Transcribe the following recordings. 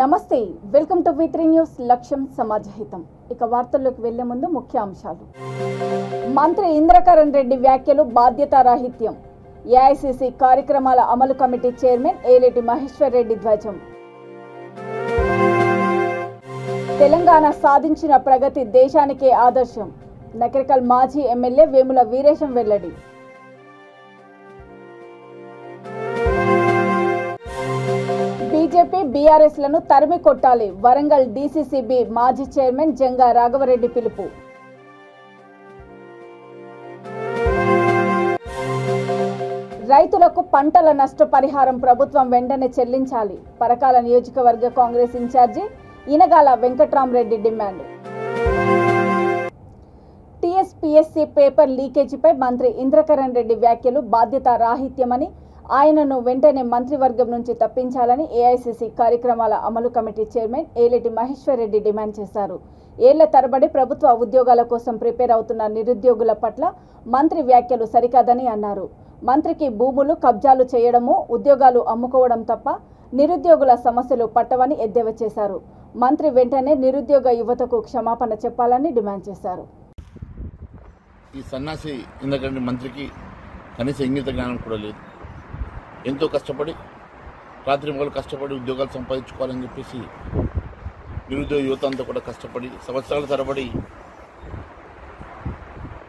నమస్తే welcome to వి3 news లక్ష్యం సమాజహితం ఇక వార్తల్లోకి వెళ్లే ముందు ముఖ్య అంశాలు మంత్రి ఇంద్రకరణ్ రెడ్డి వ్యాఖ్యలు బాధ్యతారాహిత్యం ఏఐసిసి కార్యక్రమాల అమలు కమిటీ చైర్మన్ ఏలేటి మహేశ్వర్ రెడ్డి ధ్వజం తెలంగాణ సాధించిన ప్రగతి దేశానికే ఆదర్శం నకరికల్ మాజీ ఎమ్మెల్యే వేముల వీరేశం వెల్లడి బీజేపీ బీఆర్ఎస్ లను తరిమి కొట్టాలి వరంగల్ డీసీసీబీ మాజీ చైర్మన్ జంగా రాఘవరెడ్డి పిలుపు రైతులకు పంటల నష్టపరిహారం ప్రభుత్వం వెంటనే చెల్లించాలి పరకాల నియోజకవర్గ Congress incharge Inagala Venkatramreddy demand TSPSC paper లీకేజీపై మంత్రి ఇంద్రకరణ్ రెడ్డి వ్యాఖ్యలు బాధ్యతారాహిత్యమని ఆయనను వెంటనే మంత్రివర్గం నుంచి తప్పించాలని ఏఐసిసి కార్యక్రమాల అమలు committee chairman Aleti Maheshwar Reddy demand చేశారు. ఏళ్ల తరబడి ప్రభుత్వ ఉద్యోగాల కోసం ప్రిపేర్ అవుతున్న నిరుద్యోగుల పట్ల మంత్రి వ్యాఖ్యలు సరికాదని అన్నారు. మంత్రికి భూములు కబ్జాలు చేయడము ఉద్యోగాలు అమ్ముకోవడం తప్ప నిరుద్యోగుల సమస్యలు పట్టవని ఎద్దేవా చేశారు. మంత్రి వెంటనే నిరుద్యోగ యువతకు క్షమాపణ చెప్పాలని డిమాండ్ చేశారు. ఈ సన్నాసి ఇంద్రకరణ్ మంత్రికి కనీస ఇంగిత జ్ఞానం కూడా లేదు. ఎంతో కష్టపడి రాత్రి మొదలు కష్టపడి ఉద్యోగాలు సంపాదించుకోవాలని చెప్పేసి నిరుద్యోగ యువత అంతా కూడా కష్టపడి సంవత్సరాల తరబడి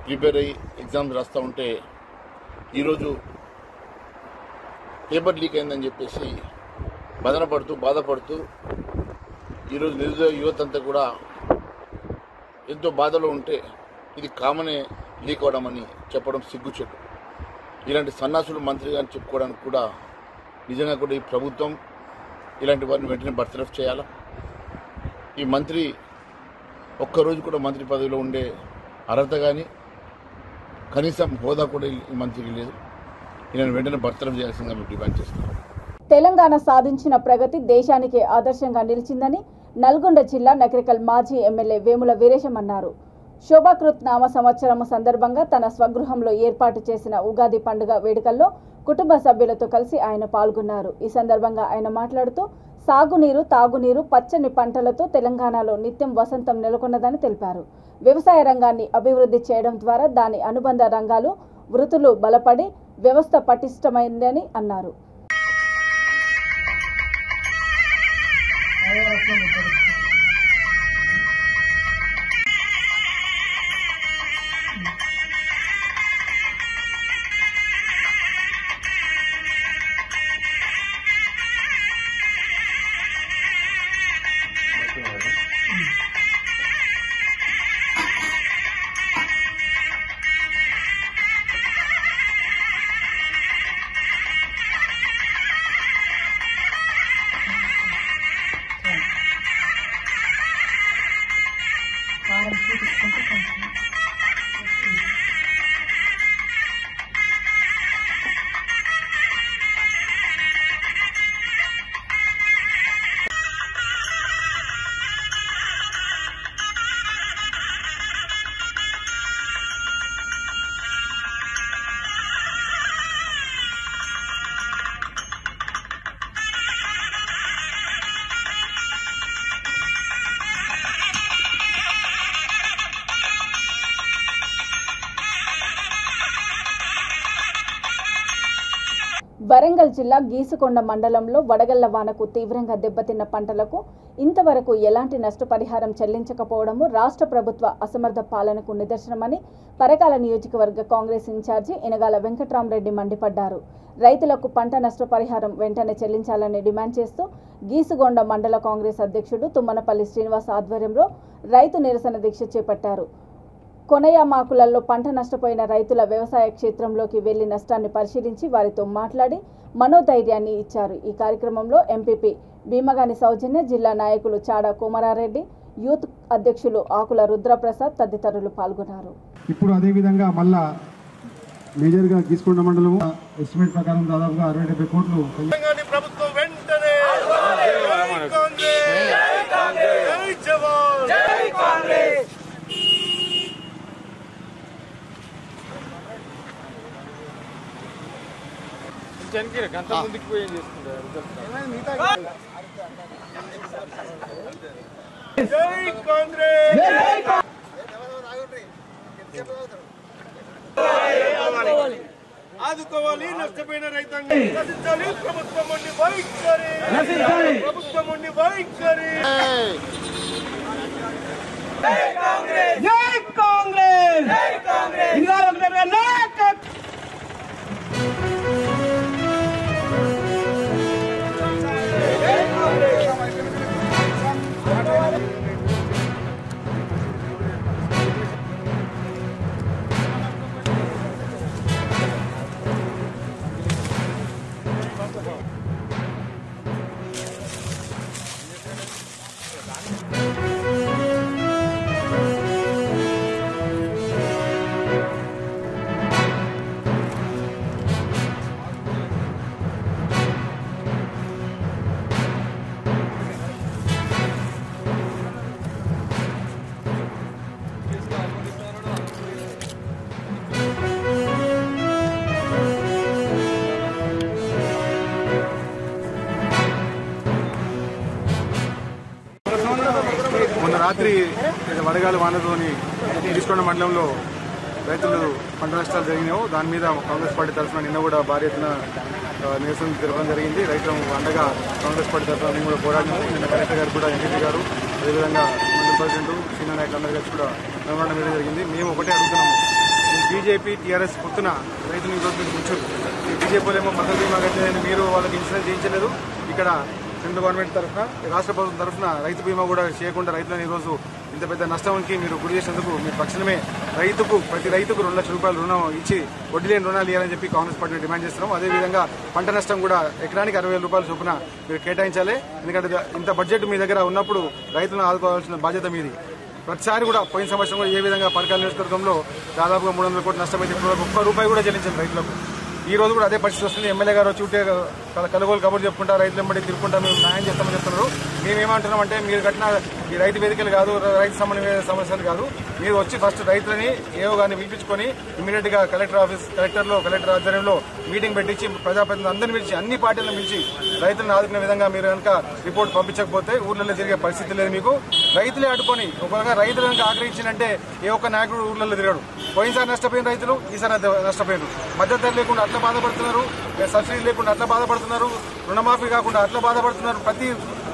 ప్రిపేర్ అయ్యి ఎగ్జామ్స్ రాస్తూ ఉంటే ఈరోజు పేపర్ లీక్ అయిందని చెప్పేసి బాధపడుతూ ఈరోజు నిరుద్యోగ యువత అంతా కూడా ఎంతో బాధలో ఉంటే ఇది కామనే లీక్ అవడం అని చెప్పడం సిగ్గుచెట్టు. ఇలాంటి సన్నాసులు మంత్రి గారిని చెప్పుకోవడానికి కూడా నిజంగా కూడా ఈ ప్రభుత్వం ఇలాంటి వారిని వెంటనే బర్తరఫ్ చేయాలా. ఈ మంత్రి ఒక్కరోజు కూడా మంత్రి పదవిలో ఉండే అర్హత కానీ కనీసం హోదా కూడా ఈ మంత్రికి లేదు. ఈయన వెంటనే బర్తరఫ్ చేయాల్సిందిగా మేము డిమాండ్ చేస్తున్నాం. తెలంగాణ సాధించిన ప్రగతి దేశానికి ఆదర్శంగా నిలిచిందని నల్గొండ జిల్లా నకరికల్ మాజీ ఎమ్మెల్యే వేముల వీరేశం అన్నారు. శోభాకృత్ నామ సంవత్సరం సందర్భంగా తన స్వగృహంలో ఏర్పాటు చేసిన ఉగాది పండుగ వేడుకల్లో కుటుంబ సభ్యులతో కలిసి ఆయన పాల్గొన్నారు. ఈ సందర్భంగా ఆయన మాట్లాడుతూ సాగునీరు తాగునీరు పచ్చని పంటలతో తెలంగాణలో నిత్యం వసంతం నెలకొన్నదని తెలిపారు. వ్యవసాయ రంగాన్ని అభివృద్ధి చేయడం ద్వారా దాని అనుబంధ రంగాలు వృత్తులు బలపడి వ్యవస్థ పటిష్టమైందని అన్నారు. వరంగల్ జిల్లా గీసుకొండ మండలంలో వడగళ్ల వానకు తీవ్రంగా దెబ్బతిన్న పంటలకు ఇంతవరకు ఎలాంటి నష్టపరిహారం చెల్లించకపోవడము రాష్ట్ర ప్రభుత్వ అసమర్థ పాలనకు నిదర్శనమని పరకాల నియోజకవర్గ కాంగ్రెస్ ఇన్ఛార్జి ఇనగాల వెంకట్రామరెడ్డి మండిపడ్డారు. రైతులకు పంట నష్టపరిహారం వెంటనే చెల్లించాలని డిమాండ్ చేస్తూ గీసుగొండ మండల కాంగ్రెస్ అధ్యక్షుడు తుమ్మనపల్లి శ్రీనివాస్ ఆధ్వర్యంలో రైతు నిరసన దీక్ష చేపట్టారు. కొనయామాకులలో పంట నష్టపోయిన రైతుల వ్యవసాయ క్షేత్రంలోకి వెళ్లి నష్టాన్ని పరిశీలించి వారితో మాట్లాడి మనోధైర్యాన్ని ఇచ్చారు. ఈ కార్యక్రమంలో ఎంపీపీ భీమగాని సౌజన్య, జిల్లా నాయకులు చాడా కుమారారెడ్డి, యూత్ అధ్యక్షులు ఆకుల రుద్రప్రసాద్ తదితరులు పాల్గొన్నారు. ఇప్పుడు అదేవిధంగా మళ్ళా మేజర్గా గీసుకొండ మండలం ఎస్టిమేట్ ప్రకారం దాదాపుగా 60-70 కోట్లు ప్రభుత్వం వెంటనే జనకి గంట ముందుకు పోయి ఏం చేసుకుంటారు. జై కాంగ్రెస్ ఆదుకోవాలి నష్టపోయిన రైతాంగం నశించాలి ప్రభుత్వం ఉండి వైఖరి ప్రభుత్వం ఉండి వైఖరి జై కాంగ్రెస్ జై కాంగ్రెస్ జై కాంగ్రెస్ మొన్న రాత్రి వడగాలి వానతోని తీసుకొండ మండలంలో రైతులు పంట నష్టాలు జరిగినాయో దాని మీద కాంగ్రెస్ పార్టీ తరఫున నిన్న కూడా భారీ ఎత్తున నిరసన జరపడం జరిగింది. రైతులకు అండగా కాంగ్రెస్ పార్టీ తరఫున మేము కూడా పోరాడినాము. నిన్న కలెక్టర్ గారు కూడా ఎంపీ గారు అదేవిధంగా మండల ప్రెసిడెంట్ సీనియర్ నాయకులు అందరూ కలిసి కూడా నిర్మాణం వేయడం జరిగింది. మేము ఒకటే అడుగుతున్నాము, బీజేపీ టీఆర్ఎస్ పొత్తున రైతులు ఈరోజు మీరు కూర్చోరు. బీజేపీలో ఏమో మద్దతు బీమా కట్టలేదని మీరు వాళ్ళకి ఇన్సూరెన్స్ చేయించలేదు. ఇక్కడ సెంట్రల్ గవర్నమెంట్ తరఫున రాష్ట్ర ప్రభుత్వం తరఫున రైతు బీమా కూడా చేయకుండా రైతులను ఈరోజు ఇంత పెద్ద నష్టానికి మీరు గురి చేసినందుకు మీ తక్షణమే ప్రతి రైతుకు 2 లక్షల రూపాయలు రుణం ఇచ్చి వడ్డీ లేని రుణాలు ఇవ్వాలని చెప్పి కాంగ్రెస్ పార్టీ డిమాండ్ చేస్తున్నాం. అదేవిధంగా పంట నష్టం కూడా ఎకరానికి 60,000 రూపాయల చొప్పున మీరు కేటాయించాలి. ఎందుకంటే ఇంత బడ్జెట్ మీ దగ్గర ఉన్నప్పుడు రైతులను ఆదుకోవాల్సిన బాధ్యత మీది. ప్రతిసారి కూడా పోయిన సంవత్సరం కూడా ఏ విధంగా పరకాల నియోజకవర్గంలో దాదాపుగా 300 కోట్ల నష్టమైతే ఒక్క రూపాయి కూడా చెల్లించారు రైతులకు. ఈ రోజు కూడా అదే పరిస్థితి వస్తుంది. ఎమ్మెల్యే గారు వచ్చి ఉంటే కలుగోలు కబుర్లు చెప్పుకుంటా రైతులు వెంబడి తిరుగుకుంటా మేము న్యాయం చేస్తామని చెప్తున్నారు. మేమేమంటున్నామంటే మీరు కట్టిన ఈ రైతు వేదికలు కాదు, రైతు సమస్యలు కాదు, మీరు వచ్చి ఫస్ట్ రైతులని ఏవో కానీ పిలిపించుకొని ఇమీడియట్ గా కలెక్టర్ ఆధ్వర్యంలో మీటింగ్ పెట్టించి ప్రజాప్రతినిధులు అందరినీ పిలిచి అన్ని పార్టీలను పిలిచి రైతులను ఆదుకునే విధంగా మీరు కనుక రిపోర్ట్ పంపించకపోతే ఊర్లలో తిరిగే పరిస్థితి లేదు. మీకు రైతులే అడ్డుకొని ఒకవేళ రైతులు కనుక ఆగ్రహించినంటే ఏ ఒక్క నాయకుడు ఊర్లలో తిరగడు. పోయినసారి నష్టపోయిన రైతులు ఈసారి నష్టపోయినారు. మద్దతు ధర లేకుండా అట్లా బాధపడుతున్నారు, సబ్సిడీ లేకుండా అట్లా బాధపడుతున్నారు, రుణమాఫీ కాకుండా అట్లా బాధపడుతున్నారు.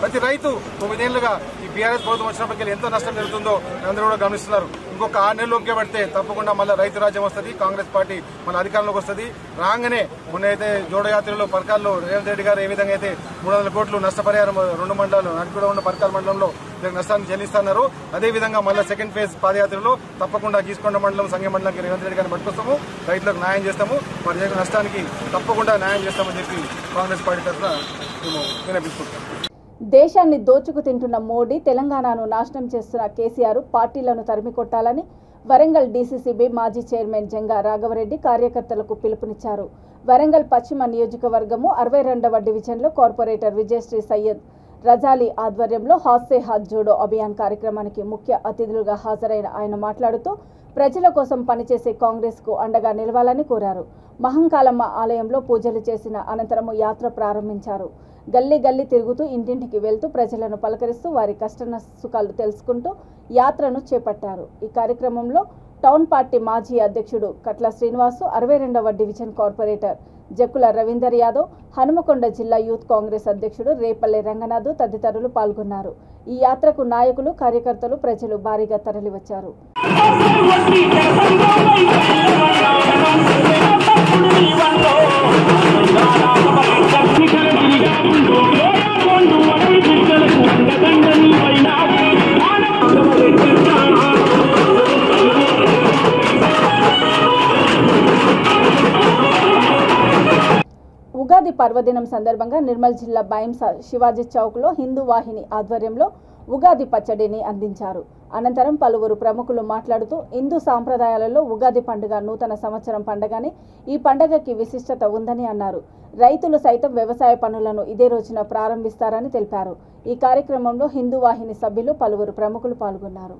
ప్రతి రైతు 9 ఏళ్లుగా ఈ బీఆర్ఎస్ ప్రభుత్వం వచ్చినప్పటికీ ఎంతో నష్టం జరుగుతుందో అందరూ కూడా గమనిస్తున్నారు. ఇంకొక 6 నెలలు ఒకే పడితే తప్పకుండా మళ్ళీ రైతు రాజ్యం వస్తుంది, కాంగ్రెస్ పార్టీ మన అధికారంలోకి వస్తుంది. రాగానే మొన్న అయితే జోడయాత్రలో పరకాల్లో రేవంత్ రెడ్డి గారు ఏ విధంగా అయితే 300 కోట్లు నష్టపరిహారం 2 మండలాలు నడిపిలో ఉన్న పరకాల మండలంలో నష్టాన్ని చెల్లిస్తున్నారు. అదేవిధంగా మళ్ళీ సెకండ్ ఫేజ్ పాదయాత్రలో తప్పకుండా గీసుకొండ మండలం సంఘ మండలానికి రేవంత్ రెడ్డి గారిని పట్టుకొస్తాము, రైతులకు న్యాయం చేస్తాము, వారి జరిగిన నష్టానికి తప్పకుండా న్యాయం చేస్తామని చెప్పి కాంగ్రెస్ పార్టీ తరఫున మేము విన్నపించుకుంటాం. దేశాన్ని దోచుకు తింటున్న మోడీ తెలంగాణను నాశనం చేస్తున్న కేసీఆర్ పార్టీలను తరిమికొట్టాలని వరంగల్ డీసీసీబీ మాజీ చైర్మన్ జంగా రాఘవరెడ్డి కార్యకర్తలకు పిలుపునిచ్చారు. వరంగల్ పశ్చిమ నియోజకవర్గము 62వ డివిజన్లో కార్పొరేటర్ విజయశ్రీ సయ్యద్ రజాలి ఆధ్వర్యంలో హాస్సే హాత్ జోడో అభియాన్ కార్యక్రమానికి ముఖ్య అతిథులుగా హాజరైన ఆయన మాట్లాడుతూ ప్రజల కోసం పనిచేసే కాంగ్రెస్కు అండగా నిలవాలని కోరారు. మహంకాళమ్మ ఆలయంలో పూజలు చేసిన అనంతరం యాత్ర ప్రారంభించారు. గల్లీ గల్లీ తిరుగుతూ ఇంటింటికి వెళ్తూ ప్రజలను పలకరిస్తూ వారి కష్ట సుఖాలు తెలుసుకుంటూ యాత్రను చేపట్టారు. ఈ కార్యక్రమంలో టౌన్ పార్టీ మాజీ అధ్యక్షుడు కట్ల శ్రీనివాసు, 62వ డివిజన్ కార్పొరేటర్ జక్కుల రవీందర్ యాదవ్, హనుమకొండ జిల్లా యూత్ కాంగ్రెస్ అధ్యక్షుడు రేపల్లె రంగనాథ్ తదితరులు పాల్గొన్నారు. ఈ యాత్రకు నాయకులు, కార్యకర్తలు, ప్రజలు భారీగా తరలివచ్చారు. ఉగాది పర్వదినం సందర్భంగా నిర్మల్ జిల్లా బైంస శివాజీ చౌక్లో హిందూ వాహిని ఆధ్వర్యంలో ఉగాది పచ్చడిని అందించారు. అనంతరం పలువురు ప్రముఖులు మాట్లాడుతూ హిందూ సాంప్రదాయాలలో ఉగాది పండుగ నూతన సంవత్సరం పండుగని, ఈ పండుగకి విశిష్టత ఉందని అన్నారు. రైతులు సైతం వ్యవసాయ పనులను ఇదే రోజున ప్రారంభిస్తారని తెలిపారు. ఈ కార్యక్రమంలో హిందూ వాహిని సభ్యులు, పలువురు ప్రముఖులు పాల్గొన్నారు.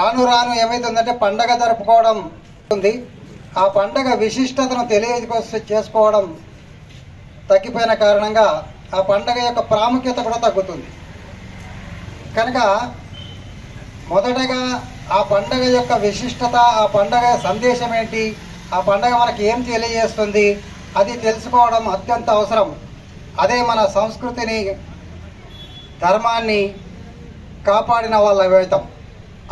రాను రాను ఏమైతుందంటే పండగ జరుపుకోవడం ఉంది. ఆ పండగ విశిష్టతను చేసుకోవడం తగ్గిపోయిన కారణంగా ఆ పండగ యొక్క ప్రాముఖ్యత కూడా తగ్గుతుంది. కనుక మొదటగా ఆ పండగ యొక్క విశిష్టత, ఆ పండగ సందేశం ఏంటి, ఆ పండగ మనకి ఏం తెలియజేస్తుంది, అది తెలుసుకోవడం అత్యంత అవసరం. అదే మన సంస్కృతిని, ధర్మాన్ని కాపాడిన వాళ్ళ అవుతాం.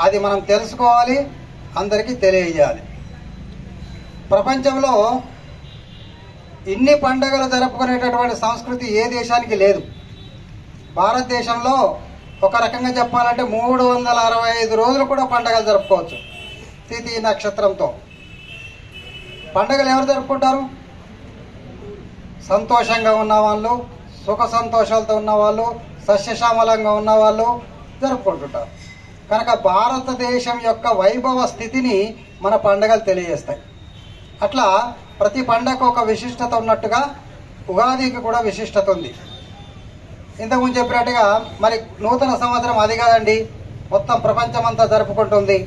అది మనం తెలుసుకోవాలి, అందరికీ తెలియజేయాలి. ప్రపంచంలో ఇన్ని పండుగలు జరుపుకునేటటువంటి సంస్కృతి ఏ దేశానికి లేదు. భారతదేశంలో ఒక రకంగా చెప్పాలంటే 365 రోజులు కూడా పండుగలు జరుపుకోవచ్చు. తిథి నక్షత్రంతో పండుగలు ఎవరు జరుపుకుంటారు? సంతోషంగా ఉన్నవాళ్ళు, సుఖ సంతోషాలతో ఉన్నవాళ్ళు, సస్యశ్యామలంగా ఉన్నవాళ్ళు జరుపుకుంటుంటారు. కనుక భారతదేశం యొక్క వైభవ స్థితిని మన పండుగలు తెలియజేస్తాయి. అట్లా ప్రతి పండగకు ఒక విశిష్టత ఉన్నట్టుగా ఉగాదికి కూడా విశిష్టత ఉంది. ఇంతకుముందు చెప్పినట్టుగా మరి నూతన సంవత్సరం అది కాదండి, మొత్తం ప్రపంచమంతా జరుపుకుంటుంది.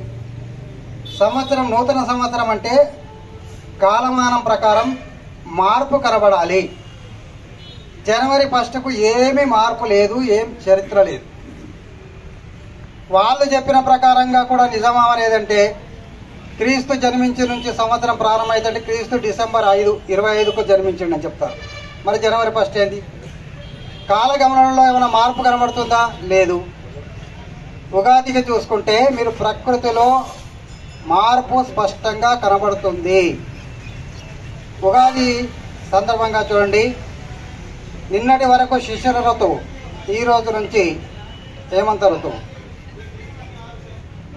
నూతన సంవత్సరం అంటే కాలమానం ప్రకారం మార్పు కనబడాలి. జనవరి 1కు ఏమీ మార్పు లేదు, ఏం చరిత్ర లేదు. వాళ్ళు చెప్పిన ప్రకారంగా కూడా నిజమా లేదంటే క్రీస్తు జన్మించి నుంచి సంవత్సరం ప్రారంభమైందంటే క్రీస్తు డిసెంబర్ 25కు జన్మించిండని చెప్తారు. మరి జనవరి 1 ఏంది? కాలగమనంలో ఏమైనా మార్పు కనబడుతుందా? లేదు. ఉగాదికి చూసుకుంటే మీరు ప్రకృతిలో మార్పు స్పష్టంగా కనబడుతుంది. ఉగాది సందర్భంగా చూడండి, నిన్నటి వరకు శిశిర ఋతువు, ఈ రోజు నుంచి హేమంత ఋతువు.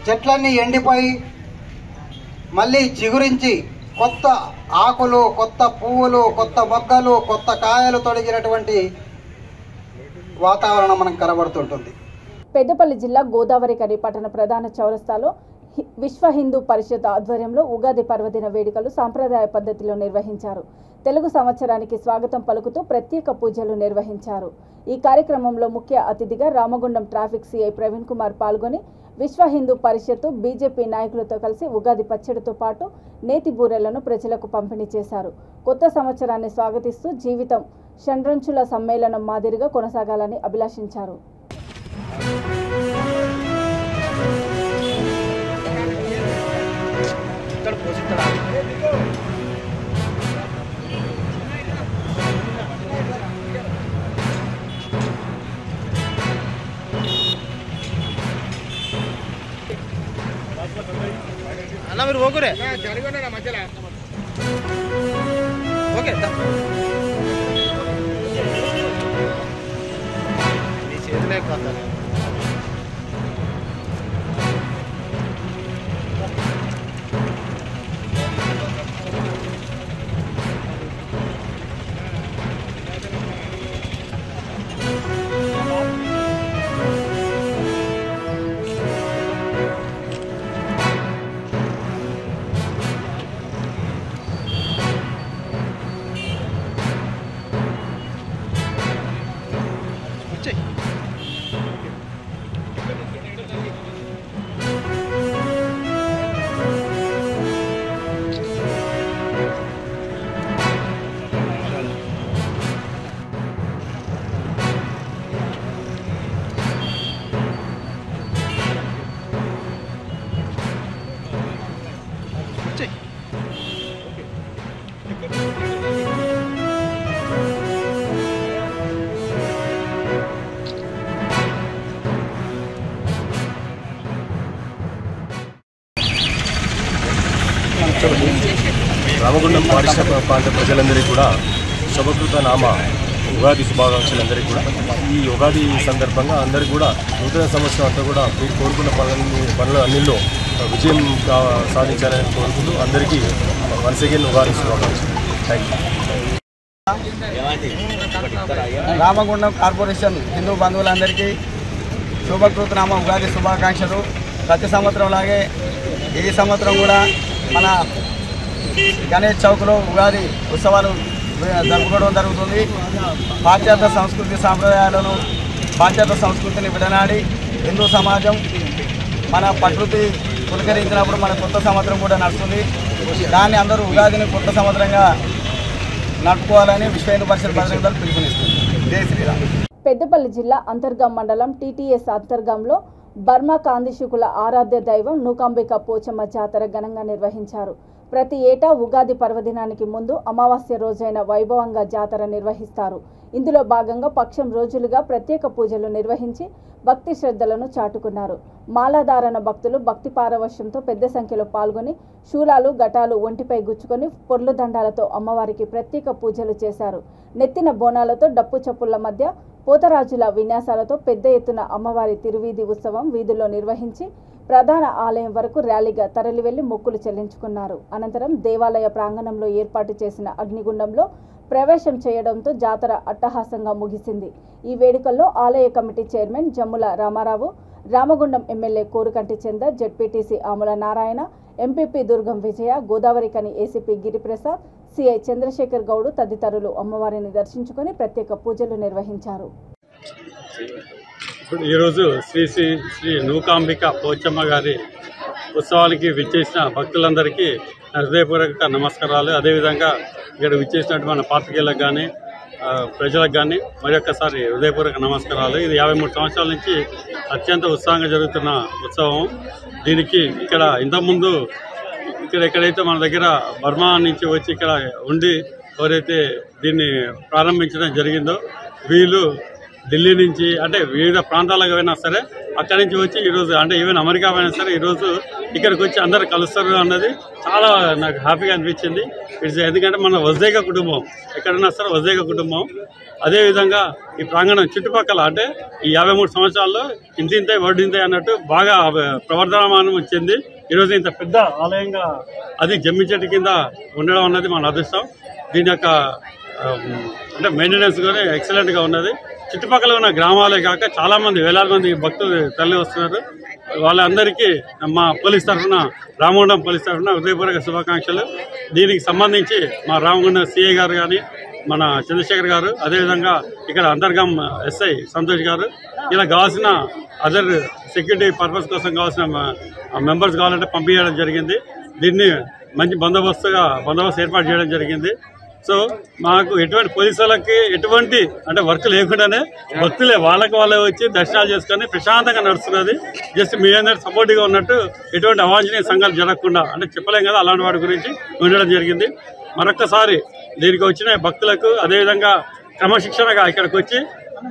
చెట్లన్నీ ఎండిపోయి మళ్ళీ చిగురించి కొత్త ఆకులు, కొత్త పువ్వులు, కొత్త మొగ్గలు, కొత్త కాయలు తొడిగినటువంటి వాతావరణం మనకు కనబడుతుంటుంది. పెద్దపల్లి జిల్లా గోదావరికని పట్టణ ప్రధాన చౌరస్తాలో విశ్వ హిందూ పరిషత్ ఆధ్వర్యంలో ఉగాది పర్వదిన వేడుకలు సాంప్రదాయ పద్ధతిలో నిర్వహించారు. తెలుగు సంవత్సరానికి స్వాగతం పలుకుతూ ప్రత్యేక పూజలు నిర్వహించారు. ఈ కార్యక్రమంలో ముఖ్య అతిథిగా రామగుండం ట్రాఫిక్ సిఐ ప్రవీణ్ కుమార్ పాల్గొని విశ్వ హిందూ పరిషత్ బీజేపీ నాయకులతో కలిసి ఉగాది పచ్చడితో పాటు నేతి బూరెలను ప్రజలకు పంపిణీ చేశారు. కొత్త సంవత్సరాన్ని స్వాగతిస్తూ జీవితం షండ్రంచుల సమ్మేళనం మాదిరిగా కొనసాగాలని అభిలాషించారు. అన్న మీరు ఓకే మధ్యలో ఓకే నీ చేతిలో కాదు. రామగుండం పారిశ్రామిక ప్రాంత ప్రజలందరికీ కూడా శుభకృత నామ ఉగాది శుభాకాంక్షలందరికీ కూడా. ఈ ఉగాది సందర్భంగా అందరికీ కూడా నూతన సంవత్సరం అంతా కూడా మీరు కోరుకున్న పనుల అన్నింటిలో విజయం సాధించాలని కోరుకుంటూ అందరికీ వన్స్ అగైన్ ఉగాది శుభాకాంక్షలు. Thank you. Ramagundam corporation Hindu బంధువులందరికీ శుభకృత నామ ఉగాది శుభాకాంక్షలు. ప్రతి సంవత్సరం లాగే ఈ సంవత్సరం కూడా మన గణేష్ చౌక్లో ఉగాది ఉత్సవాలు జరుపుకోవడం జరుగుతుంది. పాశ్చాత్య సంస్కృతి సాంప్రదాయాలను, పాశ్చాత్య సంస్కృతిని విడనాడి హిందూ సమాజం మన ప్రకృతి పులకరించినప్పుడు మన కొత్త సంవత్సరం కూడా నడుస్తుంది. దాన్ని అందరూ ఉగాదిని కొత్త సంవత్సరంగా నడుపుకోవాలని విశ్వ హిందూ పరిషత్ బజరంగ దళ్ పిలుపునిస్తుంది. జై శ్రీరామ్. పెద్దపల్లి జిల్లా అంతర్గాం మండలం టీటీఎస్ అంతర్గాంలో బర్మా కాందిశుకుల ఆరాధ్య దైవం నూకాంబిక పోచమ్మ జాతర ఘనంగా నిర్వహించారు. ప్రతి ఏటా ఉగాది పర్వదినానికి ముందు అమావాస్య రోజైన వైభవంగా జాతర నిర్వహిస్తారు. ఇందులో భాగంగా పక్షం రోజులుగా ప్రత్యేక పూజలు నిర్వహించి భక్తి శ్రద్ధలను చాటుకున్నారు. మాలాధారణ భక్తులు భక్తి పారవశ్యంతో పెద్ద సంఖ్యలో పాల్గొని శూలాలు ఘటాలు ఒంటిపై గుచ్చుకొని పొర్లు దండాలతో అమ్మవారికి ప్రత్యేక పూజలు చేశారు. నెత్తిన బోనాలతో డప్పు చప్పుళ్ల మధ్య పోతరాజుల విన్యాసాలతో పెద్ద ఎత్తున అమ్మవారి తిరువీధి ఉత్సవం వీధుల్లో నిర్వహించి ప్రధాన ఆలయం వరకు ర్యాలీగా తరలివెళ్లి మొక్కులు చెల్లించుకున్నారు. అనంతరం దేవాలయ ప్రాంగణంలో ఏర్పాటు చేసిన అగ్నిగుండంలో ప్రవేశం చేయడంతో జాతర అట్టహాసంగా ముగిసింది. ఈ వేడుకల్లో ఆలయ committee chairman Jammula Ramarao, Ramagundam MLA Korukanti Chandar, ZPTC Amula Narayana, MPP Durgam Vijaya, Godavarikhani ACP Giriprasad, CI Chandrashekar Goud తదితరులు అమ్మవారిని దర్శించుకొని ప్రత్యేక పూజలు నిర్వహించారు. ఈరోజు శ్రీ శ్రీ శ్రీ నూకాంబిక పోచమ్మ గారి ఉత్సవానికి విచ్చేసిన భక్తులందరికీ హృదయపూర్వక నమస్కారాలు. అదేవిధంగా ఇక్కడ విచ్చేసినట్టు మన పాత్రికేయులకు కానీ ప్రజలకు కానీ మరొకసారి హృదయపూర్వక నమస్కారాలు. ఇది 53 సంవత్సరాల నుంచి అత్యంత ఉత్సాహంగా జరుగుతున్న ఉత్సవం. దీనికి ఇక్కడ ఇంతకుముందు ఎక్కడైతే మన దగ్గర బర్మా నుంచి వచ్చి ఇక్కడ ఉండి ఎవరైతే దీన్ని ప్రారంభించడం జరిగిందో వీళ్ళు ఢిల్లీ నుంచి అంటే వివిధ ప్రాంతాలకు అయినా సరే అక్కడి నుంచి వచ్చి ఈరోజు అంటే ఈవెన్ అమెరికా అయినా సరే ఈరోజు ఇక్కడికి వచ్చి అందరు కలుస్తారు అన్నది చాలా నాకు హ్యాపీగా అనిపించింది. ఎందుకంటే మన వజ్రేక కుటుంబం ఎక్కడైనా సరే వజ్రేక కుటుంబం. అదేవిధంగా ఈ ప్రాంగణం చుట్టుపక్కల అంటే ఈ 53 సంవత్సరాల్లో ఇంతింతే వడ్డింతే అన్నట్టు బాగా ప్రవర్ధమానం చెంది ఈరోజు ఇంత పెద్ద ఆలయంగా అది జమ్మి చెట్టు కింద ఉండడం అన్నది మన అదృష్టం. దీని యొక్క అంటే మెయింటెనెన్స్ కూడా ఎక్సలెంట్గా ఉన్నది. చుట్టుపక్కల ఉన్న గ్రామాలే కాక చాలామంది వేలాది మంది భక్తులు తరలి వస్తున్నారు. వాళ్ళందరికీ మా పోలీస్ తరఫున రామగుండం పోలీస్ తరఫున హృదయపూర్వక శుభాకాంక్షలు. దీనికి సంబంధించి మా రామగుండం సిఐ గారు కానీ మన చంద్రశేఖర్ గారు అదేవిధంగా ఇక్కడ అంతర్గాం ఎస్ఐ సంతోష్ గారు ఇలా కావాల్సిన అదర్ సెక్యూరిటీ పర్పస్ కోసం కావాల్సిన మెంబర్స్ కావాలంటే పంపించడం జరిగింది. దీన్ని మంచి బందోబస్తు ఏర్పాటు చేయడం జరిగింది. సో మాకు ఎటువంటి పోలీసు వాళ్ళకి ఎటువంటి అంటే వర్క్ లేకుండానే భక్తులే వాళ్ళే వచ్చి దర్శనాలు చేసుకొని ప్రశాంతంగా నడుస్తున్నది. జస్ట్ మీ అందరూ సపోర్టివ్గా ఉన్నట్టు ఎటువంటి అవాంఛనీయ సంఘాలు జరగకుండా అంటే చెప్పలేం కదా అలాంటి వాటి గురించి ఉండడం జరిగింది. మరొక్కసారి దీనికి వచ్చిన భక్తులకు అదేవిధంగా క్రమశిక్షణగా ఇక్కడికి వచ్చి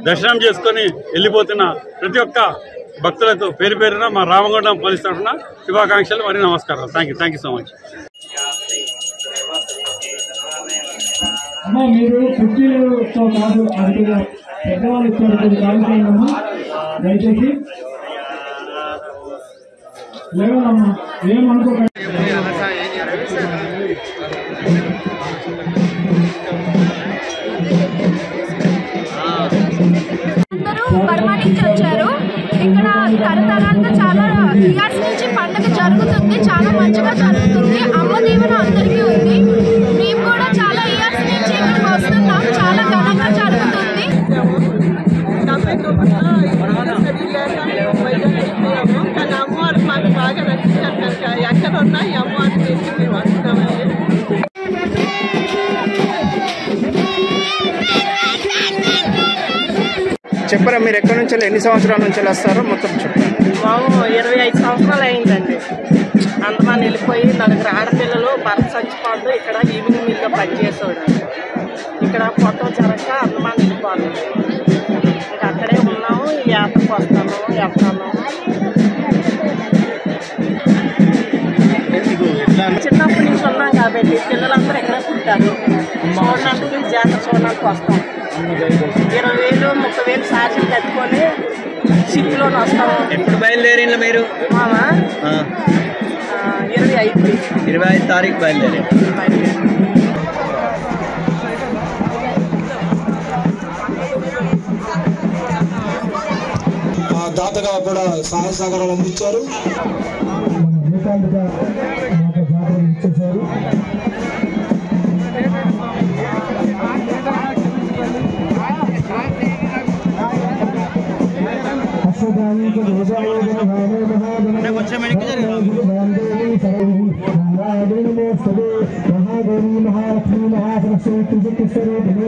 దర్శనం చేసుకొని వెళ్ళిపోతున్న ప్రతి ఒక్క భక్తులకు పేరు పేరున మా రామగుండం పోలీస్ తరఫున శుభాకాంక్షలు మరియు నమస్కారాలు. Thank you so much. అమ్మా మీరు కుర్చీలతో కాదు అటుగా పెద్దవాళ్ళు ఇచ్చేటప్పుడు కాలుతున్నాము. దయచేసి లేవనమ్మా ఏమనుకోకండి. అందరూ బర్మా నుంచి వచ్చారు. ఇక్కడ తరతరాలుగా చాలా ఇయర్స్ నుంచి పండుగ జరుగుతుంది. చాలా మంచిగా జరుగుతుంది. అమ్మ దీవెన అందరికీ ఉంది. మేము కూడా చాలా ఇయర్స్ నుంచి ఇక్కడికి వస్తున్నాం. చాలా ఘనంగా జరుగుతుంది. కానీ అమ్మవారు మాకు బాగా నచ్చింది. ఎక్కడ ఉన్నా ఈ అమ్మవారిని పెట్టి మేము వస్తున్నామండి. చెప్పరా మీరు ఎక్కడి నుంచి ఎన్ని సంవత్సరాల నుంచి వస్తారో మొత్తం చెప్పండి. మేము 25 సంవత్సరాలు అయిందండి. అంతమంది వెళ్ళిపోయి నలుగురు ఆడపిల్లలు భర్త చచ్చిపోతూ ఇక్కడ ఈవినింగ్ మీల్గా పనిచేసేవాడు. ఇక్కడ పొట్ట జరగక అంతమంది వెళ్ళిపోతాం. ఇంకా అక్కడే ఉన్నాము. ఈ యాత్రకు వస్తాము వెళ్తాము. చిన్నప్పటి నుంచి ఉన్నాం కాబట్టి పిల్లలందరూ ఎక్కడ పుట్టారు. చూడడానికి జాతర చూడడానికి వస్తాం. 20,000 30,000 సార్లు కట్టుకొని సిటీలోనే వస్తాము. ఎప్పుడు బయలుదేరిన మీరు? 25 తారీఖు బయలుదేరి. దాతగా కూడా సహాయ సహకారాలు అందించారు. కొంచెం వెనక్కి జరిగారు. महादेवी महालक्ष्मी महासरस्वती त्रिशक्ति स्वरूपिणी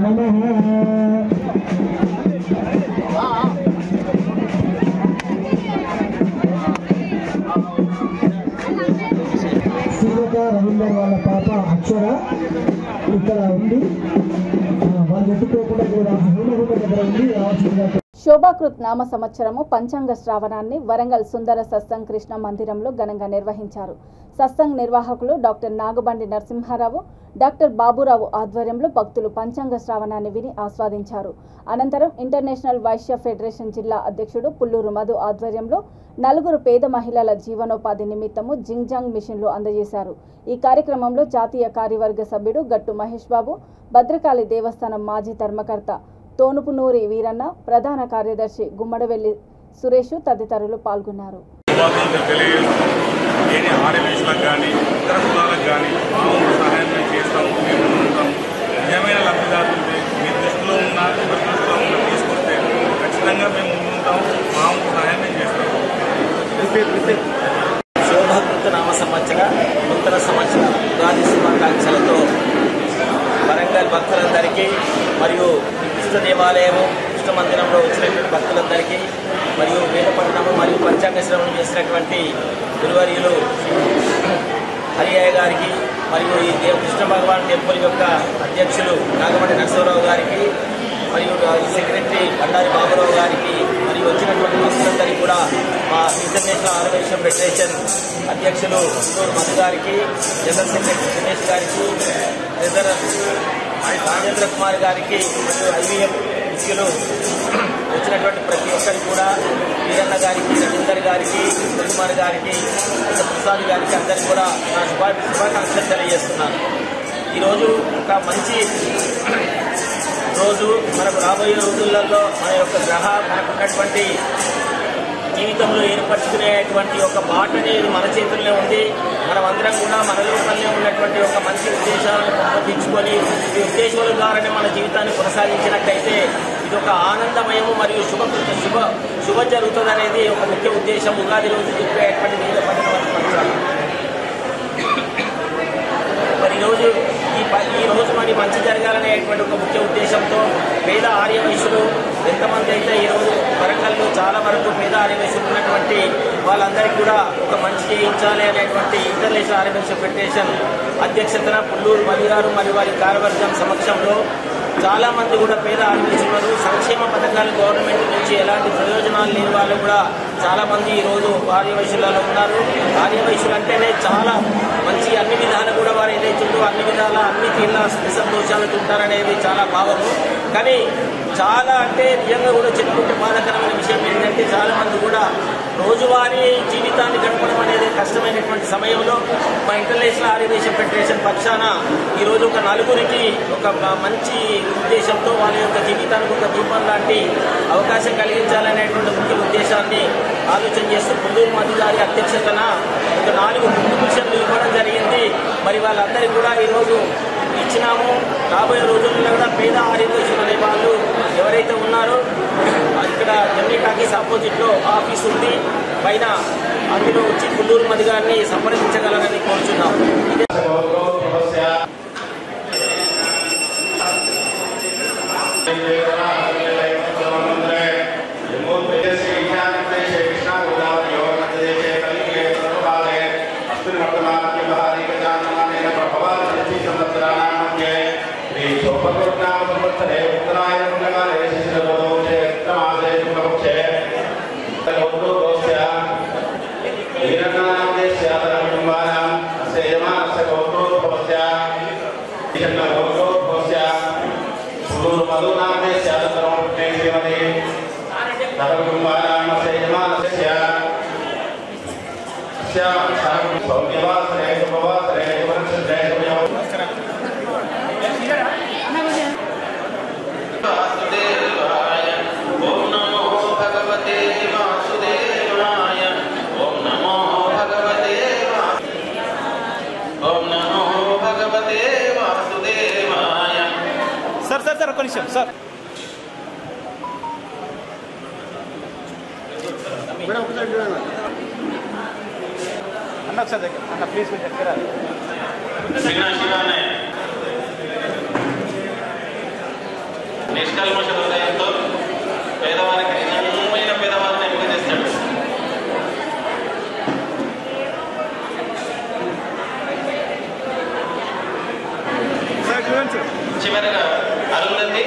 नमः। రవీందర్ వాళ్ళ పాప అక్షర ఇక్కడ ఉంది, వాళ్ళు ఎత్తుకోకుండా కూడా హోమగుండ దగ్గర ఉంది. శోభాకృత్ నామ సంవత్సరము పంచాంగ శ్రావణాన్ని వరంగల్ సుందర సత్సంగ్ కృష్ణ మందిరంలో ఘనంగా నిర్వహించారు. సత్సంగ్ నిర్వాహకులు డాక్టర్ నాగబండి నరసింహారావు, డాక్టర్ బాబురావు ఆధ్వర్యంలో భక్తులు పంచాంగ శ్రావణాన్ని విని ఆస్వాదించారు. అనంతరం ఇంటర్నేషనల్ వైశ్య ఫెడరేషన్ జిల్లా అధ్యక్షుడు పుల్లూరు మధు ఆధ్వర్యంలో 4 పేద మహిళల జీవనోపాధి నిమిత్తము జింగ్జాంగ్ మిషన్లు అందజేశారు. ఈ కార్యక్రమంలో జాతీయ కార్యవర్గ సభ్యుడు గట్టు మహేష్ బాబు, భద్రకాళి దేవస్థానం మాజీ ధర్మకర్త తోనుపునూరి వీరన్న, ప్రధాన కార్యదర్శి గుమ్మడవెల్లి సురేష్ తదితరులు పాల్గొన్నారు. నిజమైన లబ్ధిదారులు మీ దృష్టిలో ఉన్న తీసుకొస్తే ఖచ్చితంగా మేము ముందుంటాం, మామూలు సహాయం చేస్తాం. శోభాకృత నామ సంవత్సర నూతన సంవత్సర ఉగాది శుభాకాంక్షలతో వరంగల్ భక్తులందరికీ మరియు కృష్ణ దేవాలయము కృష్ణ మందిరంలో వచ్చినటువంటి భక్తులందరికీ మరియు వేదపట్నము మరియు పంచాంగ శ్రవణం చేసినటువంటి గురువర్యులు హరియయ్య గారికి మరియు ఈ కృష్ణ భగవాన్ టెంపుల్ యొక్క అధ్యక్షులు నాగమండి నరసింహరావు గారికి మరియు సెక్రటరీ బండారి బాబురావు గారికి మరియు వచ్చినటువంటి భక్తులందరికీ కూడా మా ఇంటర్నేషనల్ ఆర్గనైజేషన్ ఫెడరేషన్ అధ్యక్షులు పుల్లూరు మధు గారికి, జనరల్ సెక్రటరీ దినేష్ గారికి, ట్రెజరర్ రాజేంద్ర కుమార్ గారికి మరియు ఐవీఎం ముఖ్యులు వచ్చినటువంటి ప్రతి ఒక్కరికి కూడా వీరన్న గారికి, రవీందర్ గారికి, కుమార్ గారికి, ప్రసాద్ గారికి అందరికీ కూడా నా శుభాకాంక్షలు తెలియజేస్తున్నాను. ఈరోజు ఒక మంచి రోజు. మనకు రాబోయే రోజులలో మన యొక్క మనకున్నటువంటి జీవితంలో ఏర్పరచుకునేటువంటి ఒక బాట అనేది మన చేతుల్లో ఉంది. మనమందరం కూడా మన లోపలనే ఉన్నటువంటి ఒక మంచి ఉద్దేశాలను పెంపొందించుకొని ఈ ఉద్దేశాల ద్వారానే మన జీవితాన్ని కొనసాగించినట్టయితే ఇది ఒక ఆనందమయము మరియు శుభ జరుగుతుంది అనేది ఒక ముఖ్య ఉద్దేశం. ఉగాది రోజు చెప్పేటువంటి వేద పఠనం. మరి ఈ రోజు మరి మంచి జరగాలనేటువంటి ఒక ముఖ్య ఉద్దేశంతో పేద ఆర్యవైశ్యులు ఎంతమంది అయితే ఈరోజు వరంగల్లో చాలా వరకు పేద ఆర్యవైశ్యులు ఉన్నటువంటి వాళ్ళందరికీ కూడా ఒక మంచి చేయించాలి అనేటువంటి ఇంటర్నేషనల్ ఆర్యవైశ్య ఫెడరేషన్ అధ్యక్షతన పుల్లూరు మధు గారు మరియు వారి కార్యవర్గం సమక్షంలో చాలా మంది కూడా పేద ఆర్యవైశ్యులు సంక్షేమ పథకాలు గవర్నమెంట్ నుంచి ఎలాంటి ప్రయోజనాలు లేని వాళ్ళు కూడా చాలా మంది ఈరోజు ఆర్యవైశ్యులలో ఉన్నారు. ఆర్యవైశ్యులు అంటేనే చాలా మంచి అన్ని విధాలు కూడా వారు ఏదైతుందో అన్ని విధాల అన్ని తీర్ల సంతోషాలతో ఉంటారనేది చాలా భావము. కానీ చాలా అంటే నిజంగా కూడా చెప్పుకుంటే బాధాకరమైన విషయం ఏంటంటే చాలా మంది కూడా రోజువారీ జీవితాన్ని గడపడం అనేది కష్టమైనటువంటి సమయంలో మా ఇంటర్నేషనల్ ఆర్యవైశ్య ఫెడరేషన్ పక్షాన ఈరోజు ఒక నలుగురికి ఒక మంచి ఉద్దేశంతో వాళ్ళ యొక్క జీవితానికి ఒక దీపం లాంటి అవకాశం కలిగించాలనేటువంటి ముఖ్య ఉద్దేశాన్ని ఆలోచన చేస్తూ పుల్లూరు మధు గారి అధ్యక్షతన ఒక 4 మిషన్లు ఇవ్వడం జరిగింది. మరి వాళ్ళందరికీ కూడా ఈరోజు ఇచ్చినాము. రాబోయే రోజుల్లో కూడా పేద ఆర్యవైశ్యులు అనే వాళ్ళు ఎవరైతే ఉన్నారో ఇక్కడ జమ్మి టాకీస్ ఆపోజిట్లో ఆఫీస్ ఉంది పైన, అందులో వచ్చి పుల్లూరు మధు గారిని సంప్రదించగలరని కోరుచున్నాము. సార్ ఒక నిమిషం సార్. అన్న ఒకసారి దగ్గర అన్న ప్లీజ్ కొంచెం దగ్గర నిష్కల్మష హృదయంతో పేదవారికి నిజమైన పేదవారిని ఎంపిక చేస్తాడు. చివరిగా అరుంధతి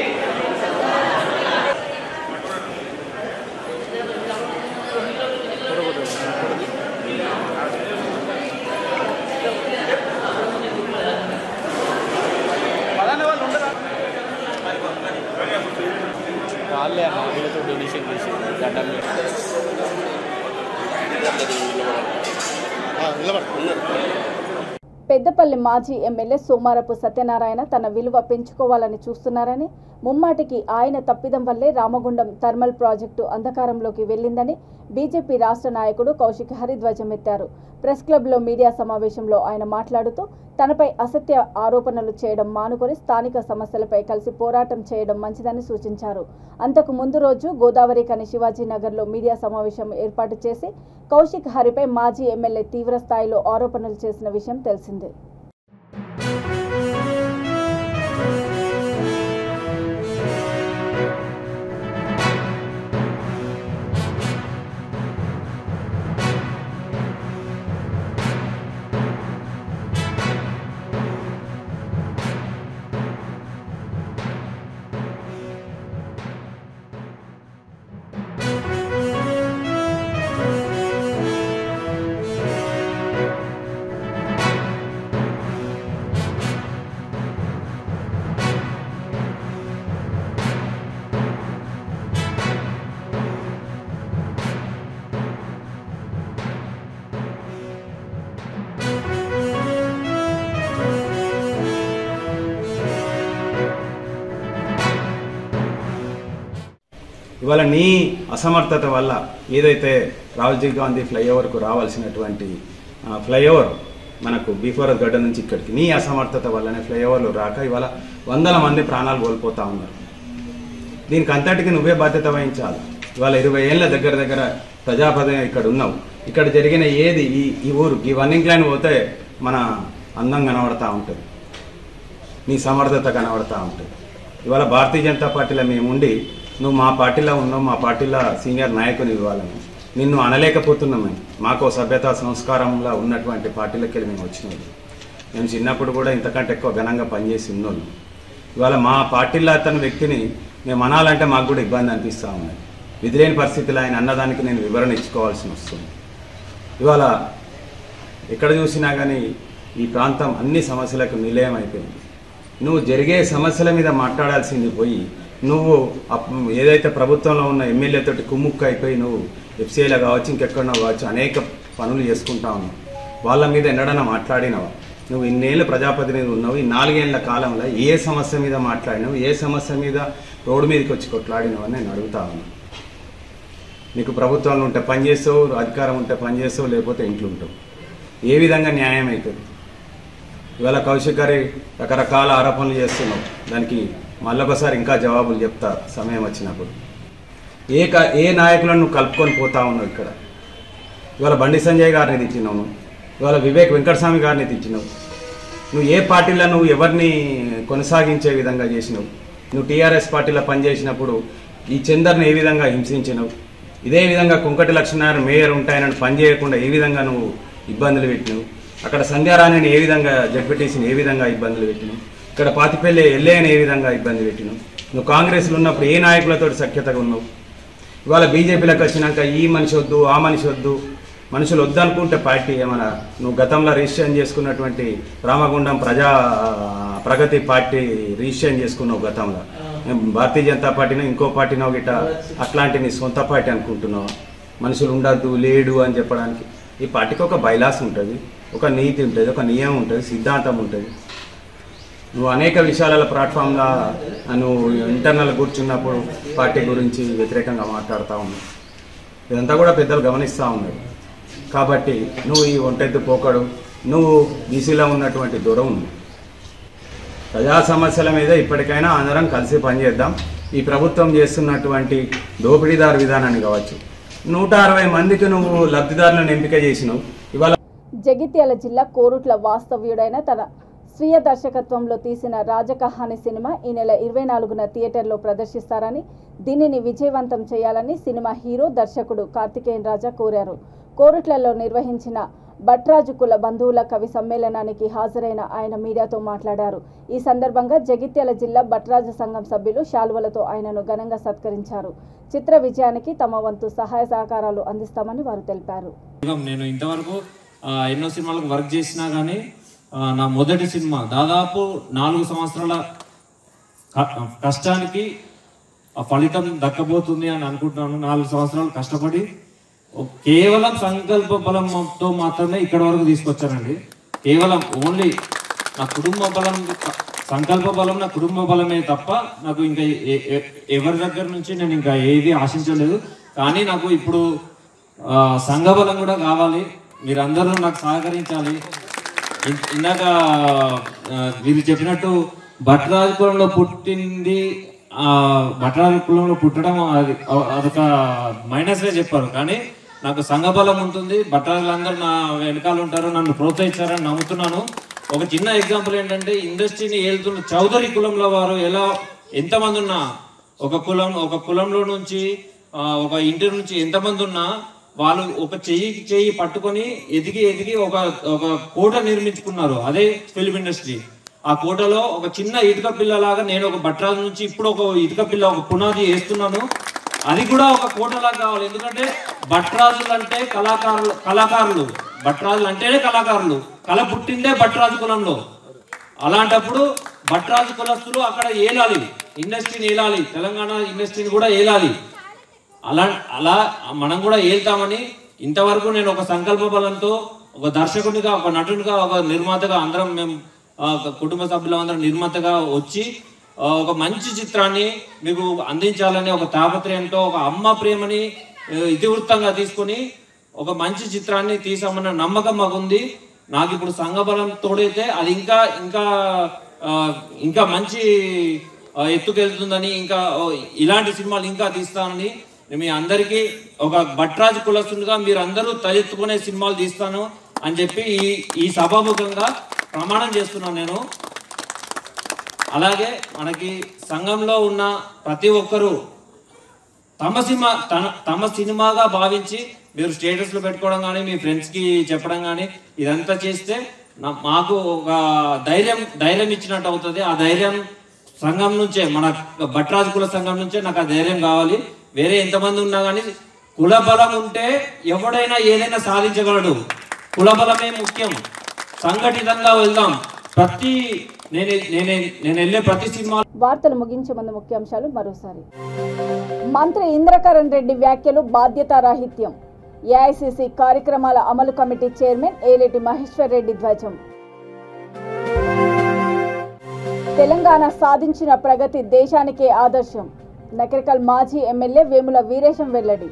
వాళ్ళే వీళ్ళతో డొనేషన్ చేసి దండం పెద్దపల్లి మాజీ ఎమ్మెల్యే సోమారపు సత్యనారాయణ తన విలువ పెంచుకోవాలని చూస్తున్నారని, ముమ్మాటికి ఆయన తప్పిదం వల్లే రామగుండం థర్మల్ ప్రాజెక్టు అంధకారంలోకి వెళ్లిందని బీజేపీ రాష్ట్ర నాయకుడు కౌశిక్ హరిధ్వజమెత్తారు. ప్రెస్ క్లబ్లో మీడియా సమావేశంలో ఆయన మాట్లాడుతూ తనపై అసత్య ఆరోపణలు చేయడం మానుకొని స్థానిక సమస్యలపై కలిసి పోరాటం చేయడం మంచిదని సూచించారు. అంతకు ముందు రోజు గోదావరి కని శివాజీనగర్లో మీడియా సమావేశం ఏర్పాటు చేసి కౌశిక్ హరిపై మాజీ ఎమ్మెల్యే తీవ్ర స్థాయిలో ఆరోపణలు చేసిన విషయం తెలిసిందే. ఇవాళ నీ అసమర్థత వల్ల ఏదైతే రాజీవ్ గాంధీ ఫ్లైఓవర్కు రావాల్సినటువంటి ఫ్లైఓవర్ మనకు బీఫోరస్ గడ్డ నుంచి ఇక్కడికి నీ అసమర్థత వల్లనే ఫ్లైఓవర్లు రాక ఇవాళ వందల మంది ప్రాణాలు కోల్పోతా ఉన్నారు. దీనికి అంతటికి నువ్వే బాధ్యత వహించాలి. ఇవాళ 20 ఏళ్ళ దగ్గర ప్రజాపతి ఇక్కడ ఉన్నావు. ఇక్కడ జరిగిన ఏది ఈ ఊరు ఈ రన్నింగ్ లైన్ పోతే మన అందం కనబడతా ఉంటుంది, నీ సమర్థత కనబడతా ఉంటుంది. ఇవాళ భారతీయ జనతా పార్టీలో మేముండి నువ్వు మా పార్టీలో ఉన్నావు, మా పార్టీలో సీనియర్ నాయకుని ఇవ్వాలని నిన్ను అనలేకపోతున్నామని మాకు సభ్యతా సంస్కారంలో ఉన్నటువంటి పార్టీలకి వెళ్ళి మేము వచ్చినాం. మేము చిన్నప్పుడు కూడా ఇంతకంటే ఎక్కువ ఘనంగా పనిచేసి ఉన్నాం. ఇవాళ మా పార్టీలో అతని వ్యక్తిని మేము అనాలంటే మాకు కూడా ఇబ్బంది అనిపిస్తూ ఉన్నది. విధిలేని పరిస్థితులు ఆయన అన్నదానికి నేను వివరణ ఇచ్చుకోవాల్సి వస్తుంది. ఇవాళ ఎక్కడ చూసినా కానీ ఈ ప్రాంతం అన్ని సమస్యలకు నిలయం అయిపోయింది. నువ్వు జరిగే సమస్యల మీద మాట్లాడాల్సింది పోయి నువ్వు ఏదైతే ప్రభుత్వంలో ఉన్న ఎమ్మెల్యేతోటి కుమ్ముక్కు అయిపోయి నువ్వు ఎఫ్సీఐలో కావచ్చు ఇంకెక్కడో కావచ్చు అనేక పనులు చేసుకుంటా ఉన్నావు. వాళ్ళ మీద ఎన్నడన్నా మాట్లాడినావా? నువ్వు ఇన్నేళ్ళు ప్రజాప్రతినిధి ఉన్నావు. ఈ 4 ఏళ్ల కాలంలో ఏ సమస్య మీద మాట్లాడినావు, ఏ సమస్య మీద రోడ్డు మీదకి వచ్చి కొట్లాడినావు అని నేను అడుగుతా ఉన్నాను. నీకు ప్రభుత్వంలో ఉంటే పని చేస్తావు, అధికారం ఉంటే పని చేస్తావు, లేకపోతే ఇంట్లో ఉంటావు. ఏ విధంగా న్యాయం అవుతుంది? ఇవాళ కౌశిక్ గారి రకరకాల ఆరోపణలు చేస్తున్నావు. దానికి మళ్ళొకసారి ఇంకా జవాబులు చెప్తా సమయం వచ్చినప్పుడు. ఏ నాయకులను నువ్వు కలుపుకొని పోతా ఉన్నావు? ఇక్కడ ఇవాళ బండి సంజయ్ గారిని తెచ్చినావు, ఇవాళ వివేక్ వెంకటస్వామి గారిని తెచ్చినావు. నువ్వు ఏ పార్టీలో నువ్వు ఎవరిని కొనసాగించే విధంగా చేసినావు? నువ్వు టీఆర్ఎస్ పార్టీలో పనిచేసినప్పుడు ఈ చందర్ని ఏ విధంగా హింసించినావు? ఇదే విధంగా కుంకటి లక్ష్మీనారాయణ మేయర్ ఉంటాయని పనిచేయకుండా ఏ విధంగా నువ్వు ఇబ్బందులు పెట్టినావు? అక్కడ సంధ్యారాణిని ఏ విధంగా జడ్పీటీసీని ఏ విధంగా ఇబ్బందులు పెట్టినావు? ఇక్కడ పాతిపల్లి ఎల్ఏని ఏ విధంగా ఇబ్బంది పెట్టినావు? నువ్వు కాంగ్రెస్లో ఉన్నప్పుడు ఏ నాయకులతో సఖ్యతగా ఉన్నావు? ఇవాళ బీజేపీలోకి వచ్చినాక ఈ మనిషి వద్దు, ఆ మనిషి వద్దు, మనుషులు వద్దనుకుంటే పార్టీ ఏమన్నా నువ్వు గతంలో రిజిస్ట్రేషన్ చేసుకున్నటువంటి రామగుండం ప్రగతి పార్టీ రిజిస్ట్రేషన్ చేసుకున్నావు గతంలో. భారతీయ జనతా పార్టీనో ఇంకో పార్టీనో గిట్ట అట్లాంటి నీ సొంత పార్టీ అనుకుంటున్నావు. మనుషులు ఉండద్దు, లేడు అని చెప్పడానికి ఈ పార్టీకి ఒక బైలాస్ ఉంటుంది, ఒక నీతి ఉంటుంది, ఒక నియమం ఉంటుంది, సిద్ధాంతం ఉంటుంది. నువ్వు అనేక విషయాల ప్లాట్ఫామ్లో నువ్వు ఇంటర్నల్ కూర్చున్నప్పుడు పార్టీ గురించి వ్యతిరేకంగా మాట్లాడుతూ ఉన్నావు. ఇదంతా కూడా పెద్దలు గమనిస్తూ ఉన్నారు. కాబట్టి నువ్వు ఈ ఒంటెత్తు పోకడు, నువ్వు బీసీలో ఉన్నటువంటి దూరం ఉంది. ప్రజా సమస్యల మీద ఇప్పటికైనా అందరం కలిసి పనిచేద్దాం. ఈ ప్రభుత్వం చేస్తున్నటువంటి దోపిడీదారు విధానాన్ని కావచ్చు, 160 మందికి నువ్వు లబ్ధిదారులను ఎంపిక చేసినావు. ఇవాళ జగిత్యాల జిల్లా కోరుట్ల వాస్తవ్యుడైన తన స్వీయ దర్శకత్వంలో తీసిన రాజకహాని సినిమా ఈ నెల 24న థియేటర్లో ప్రదర్శిస్తారని, దీనిని విజయవంతం చేయాలని సినిమా హీరో దర్శకుడు కార్తికేయన్ రాజా కోరారు. కోరుట్లలో నిర్వహించిన భట్రాజు కుల బంధువుల కవి సమ్మేళనానికి హాజరైన ఆయన మీడియాతో మాట్లాడారు. ఈ సందర్భంగా జగిత్యాల జిల్లా భట్రాజు సంఘం సభ్యులు శాలువలతో ఆయనను ఘనంగా సత్కరించారు. చిత్ర విజయానికి తమ వంతు సహాయ సహకారాలు అందిస్తామని వారు తెలిపారు. నేను ఇంతవరకు ఎన్నో సినిమాలకు వర్క్ చేసినా కానీ నా మొదటి సినిమా దాదాపు 4 సంవత్సరాల కష్టానికి ఫలితం దక్కబోతుంది అని అనుకుంటున్నాను. 4 సంవత్సరాలు కష్టపడి కేవలం సంకల్ప బలంతో మాత్రమే ఇక్కడ వరకు తీసుకొచ్చానండి. కేవలం ఓన్లీ నా కుటుంబ బలం, సంకల్ప బలం నా కుటుంబ బలమే తప్ప నాకు ఇంకా ఎవరి దగ్గర నుంచి నేను ఇంకా ఏది ఆశించలేదు. కానీ నాకు ఇప్పుడు సంఘ బలం కూడా కావాలి. మీరందరూ నాకు సహకరించాలి. ఇందాక మీరు చెప్పినట్టు భట్రాజు కులంలో పుట్టింది, భట్రాజు కులంలో పుట్టడం అదొక మైనస్గా చెప్పారు. కానీ నాకు సంఘబలం ఉంటుంది. భట్రాజులందరూ నా వెనకాల ఉంటారు, నన్ను ప్రోత్సహించారని నమ్ముతున్నాను. ఒక చిన్న ఎగ్జాంపుల్ ఏంటంటే, ఇండస్ట్రీని ఏలుతున్న చౌదరి కులంలో వారు ఎంతమంది ఉన్నా, ఒక కులంలో నుంచి ఒక ఇంటి నుంచి ఎంతమంది ఉన్నా వాళ్ళు ఒక చెయ్యి పట్టుకొని ఎదిగి ఒక కోట నిర్మించుకున్నారు. అదే ఫిల్మ్ ఇండస్ట్రీ. ఆ కోటలో ఒక చిన్న ఇటుక పిల్లలాగా నేను ఒక భట్రాజు నుంచి ఇప్పుడు ఒక ఇటుక పిల్ల ఒక పునాది వేస్తున్నాను. అది కూడా ఒక కోటలాగా కావాలి. ఎందుకంటే భట్రాజులు అంటే కళాకారులు. భట్రాజులు అంటేనే కళాకారులు. కళ పుట్టిందే భట్రాజు కులంలో. అలాంటప్పుడు భట్రాజు కులస్తులు అక్కడ ఏలాలి, ఇండస్ట్రీని ఏలాలి, తెలంగాణ ఇండస్ట్రీని కూడా ఏలాలి. అలా మనం కూడా ఏల్తామని ఇంతవరకు నేను ఒక సంకల్ప బలంతో ఒక దర్శకునిగా, ఒక నటునిగా, ఒక నిర్మాతగా అందరం మేము కుటుంబ సభ్యులందరం నిర్మాతగా వచ్చి ఒక మంచి చిత్రాన్ని మీకు అందించాలని ఒక తాపత్రయంతో, ఒక అమ్మ ప్రేమని ఇతివృత్తంగా తీసుకొని ఒక మంచి చిత్రాన్ని తీసామన్న నమ్మకం మాకుంది. నాకు ఇప్పుడు సంఘబలం తోడైతే అది ఇంకా మంచి ఎత్తుకెళ్తుందని, ఇంకా ఇలాంటి సినిమాలు ఇంకా తీస్తానని మీ అందరికీ ఒక భట్రాజు కులస్తునిగా మీరు అందరూ తలెత్తుకునే సినిమాలు తీస్తాను అని చెప్పి ఈ సభాముఖంగా ప్రమాణం చేస్తున్నాను నేను. అలాగే మనకి సంఘంలో ఉన్న ప్రతి ఒక్కరూ తమ సినిమాగా భావించి మీరు స్టేటస్లో పెట్టుకోవడం కానీ, మీ ఫ్రెండ్స్కి చెప్పడం కానీ ఇదంతా చేస్తే మాకు ఒక ధైర్యం ఇచ్చినట్టు అవుతుంది. ఆ ధైర్యం సంఘం నుంచే, మన భట్రాజు కుల సంఘం నుంచే నాకు ఆ ధైర్యం కావాలి. వేరే ఎంతమంది ఉన్నా కానీ కుల బలం ఉంటే ఎవడైనా ఏదైనా సాధించగలడు. కుల బలమే ముఖ్యం. సంఘటితంగా వెళ్దాం. నేను వెళ్ళే ప్రతి సినిమా. వార్తలు ముగించే ముందు ముఖ్యాంశాలు మరోసారి. మంత్రి ఇంద్రకరణ్ రెడ్డి వ్యాఖ్యలు బాధ్యతారాహిత్యం. ఏఐసిసి కార్యక్రమాల అమలు కమిటీ చైర్మన్ ఏలేటి మహేశ్వర్ రెడ్డి ధ్వజం. తెలంగాణ సాధించిన ప్రగతి దేశానికే ఆదర్శం. నకరికల్ మాజీ ఎమ్మెల్యే వేముల వీరేశం వెల్లడి.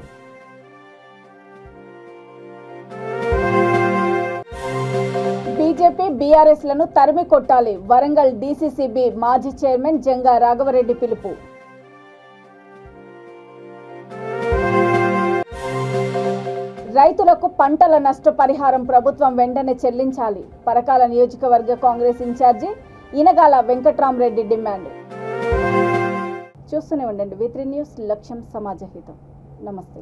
బీజేపీ బీఆర్ఎస్ లను తరిమి కొట్టాలి. వరంగల్ డీసీసీబీ మాజీ చైర్మన్ జంగా రాఘవరెడ్డి పిలుపు. రైతులకు పంటల నష్టపరిహారం ప్రభుత్వం వెంటనే చెల్లించాలి. పరకాల నియోజకవర్గ Congress incharge Inagala Venkatramreddy demand. చూస్తూనే ఉండండి V3 న్యూస్. లక్ష్యం సమాజహితం. నమస్తే.